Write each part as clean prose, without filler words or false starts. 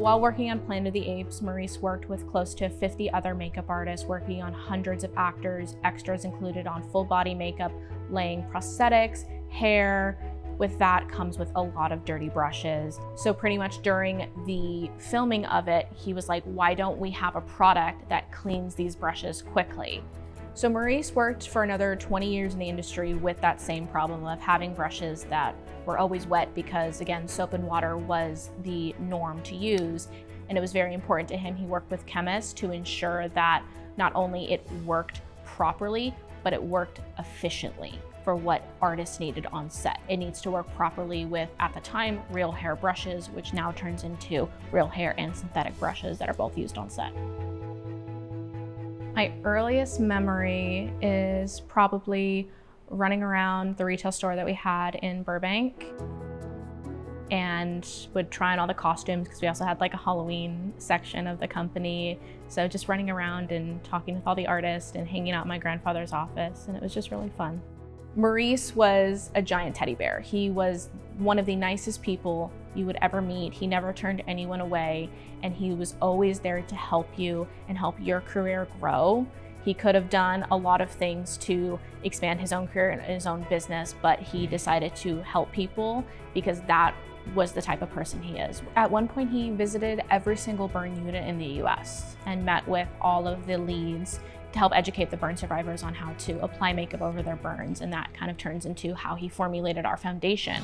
While working on Planet of the Apes, Maurice worked with close to 50 other makeup artists, working on hundreds of actors, extras included on full body makeup, laying prosthetics, hair. With that comes with a lot of dirty brushes. So pretty much during the filming of it, he was like, why don't we have a product that cleans these brushes quickly? So Maurice worked for another 20 years in the industry with that same problem of having brushes that were always wet because, again, soap and water was the norm to use. And it was very important to him. He worked with chemists to ensure that not only it worked properly, but it worked efficiently for what artists needed on set. It needs to work properly with, at the time, real hair brushes, which now turns into real hair and synthetic brushes that are both used on set. My earliest memory is probably running around the retail store that we had in Burbank and would try on all the costumes because we also had like a Halloween section of the company. So just running around and talking with all the artists and hanging out in my grandfather's office, and it was just really fun. Maurice was a giant teddy bear. He was one of the nicest people you would ever meet. He never turned anyone away, and he was always there to help you and help your career grow. He could have done a lot of things to expand his own career and his own business, but he decided to help people because that was the type of person he is. At one point, he visited every single burn unit in the US and met with all of the leads to help educate the burn survivors on how to apply makeup over their burns, and that kind of turns into how he formulated our foundation.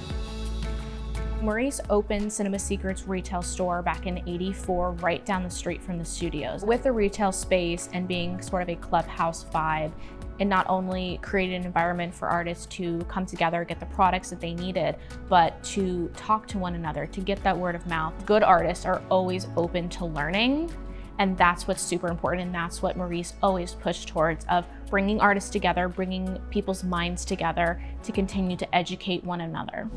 Maurice opened Cinema Secret's retail store back in '84, right down the street from the studios. With the retail space and being sort of a clubhouse vibe, it not only created an environment for artists to come together, get the products that they needed, but to talk to one another, to get that word of mouth. Good artists are always open to learning, and that's what's super important, and that's what Maurice always pushed towards, of bringing artists together, bringing people's minds together to continue to educate one another.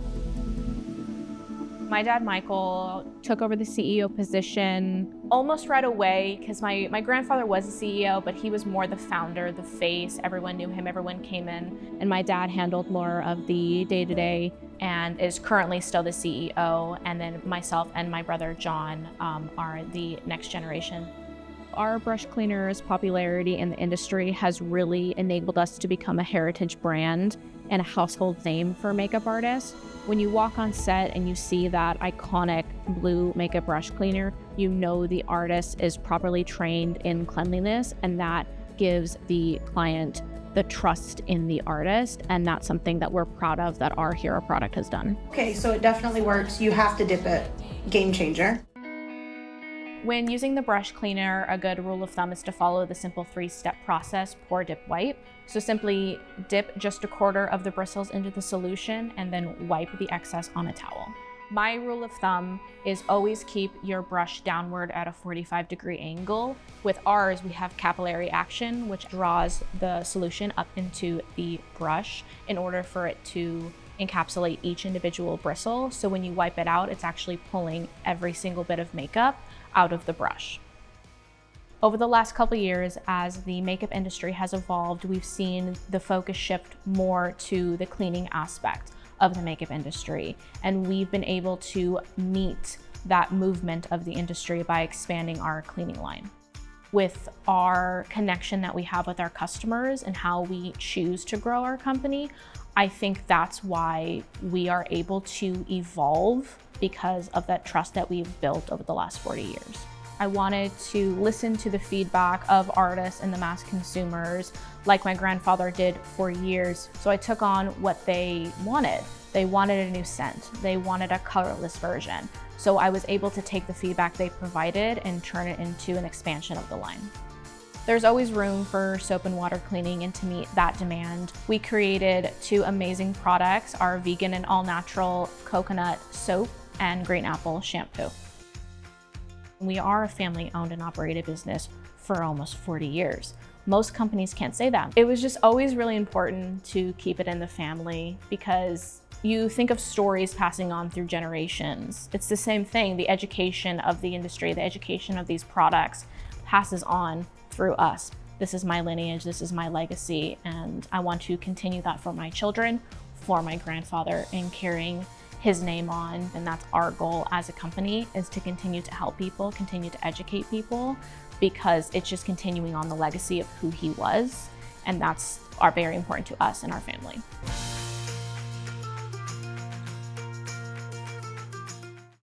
My dad, Michael, took over the CEO position almost right away because my grandfather was the CEO, but he was more the founder, the face. Everyone knew him, everyone came in. And my dad handled more of the day-to-day and is currently still the CEO. And then myself and my brother, John, are the next generation. Our brush cleaner's popularity in the industry has really enabled us to become a heritage brand and a household name for makeup artists. When you walk on set and you see that iconic blue makeup brush cleaner, you know the artist is properly trained in cleanliness, and that gives the client the trust in the artist, and that's something that we're proud of that our hero product has done. Okay, so it definitely works. You have to dip it. Game changer. When using the brush cleaner, a good rule of thumb is to follow the simple 3-step process: pour, dip, wipe. So simply dip just 1/4 of the bristles into the solution and then wipe the excess on a towel. My rule of thumb is always keep your brush downward at a 45-degree angle. With ours, we have capillary action, which draws the solution up into the brush in order for it to encapsulate each individual bristle. So when you wipe it out, it's actually pulling every single bit of makeup out of the brush. Over the last couple of years, as the makeup industry has evolved, we've seen the focus shift more to the cleaning aspect of the makeup industry. And we've been able to meet that movement of the industry by expanding our cleaning line. With our connection that we have with our customers and how we choose to grow our company, I think that's why we are able to evolve, because of that trust that we've built over the last 40 years. I wanted to listen to the feedback of artists and the mass consumers like my grandfather did for years. So I took on what they wanted. They wanted a new scent. They wanted a colorless version. So I was able to take the feedback they provided and turn it into an expansion of the line. There's always room for soap and water cleaning, and to meet that demand, we created 2 amazing products: our vegan and all-natural coconut soap and green apple shampoo. We are a family-owned and operated business for almost 40 years. Most companies can't say that. It was just always really important to keep it in the family, because you think of stories passing on through generations. It's the same thing. The education of the industry, the education of these products passes on through us. This is my lineage, this is my legacy, and I want to continue that for my children, for my grandfather, and carrying his name on. And that's our goal as a company, is to continue to help people, continue to educate people, because it's just continuing on the legacy of who he was. And that's very important to us and our family.